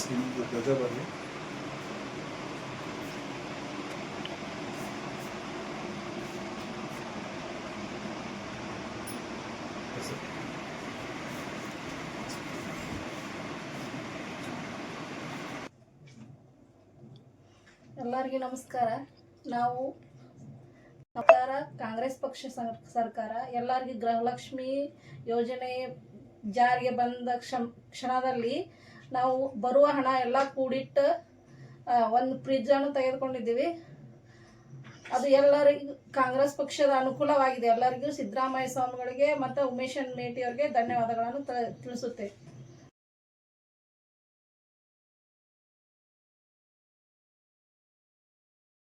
ನಿಮ್ದು ಧ್ವಜ ಬರಲಿ. ಎಲ್ಲರಿಗೂ ನಮಸ್ಕಾರ. ನಾವು ಕಾಂಗ್ರೆಸ್ ಪಕ್ಷ ಸರ್ಕಾರ ಎಲ್ಲರಿಗೂ ಗೃಹಲಕ್ಷ್ಮಿ ಯೋಜನೆ ಜಾರಿಗೆ ಬಂದ ಕ್ಷಣದಲ್ಲಿ ನಾವು ಬರುವ ಹಣ ಎಲ್ಲ ಕೂಡಿಟ್ಟು ಒಂದು ಫ್ರಿಜ್ಜನ್ನು ತೆಗೆದುಕೊಂಡಿದ್ದೀವಿ. ಅದು ಎಲ್ಲರಿಗೂ ಕಾಂಗ್ರೆಸ್ ಪಕ್ಷದ ಅನುಕೂಲವಾಗಿದೆ. ಎಲ್ಲರಿಗೂ ಸಿದ್ದರಾಮಯ್ಯ ಸ್ವಾಮಿಗಳಿಗೆ ಮತ್ತು ಉಮೇಶ್ ಮೇಟಿ ಅವರಿಗೆ ಧನ್ಯವಾದಗಳನ್ನು ತಿಳಿಸುತ್ತೇವೆ.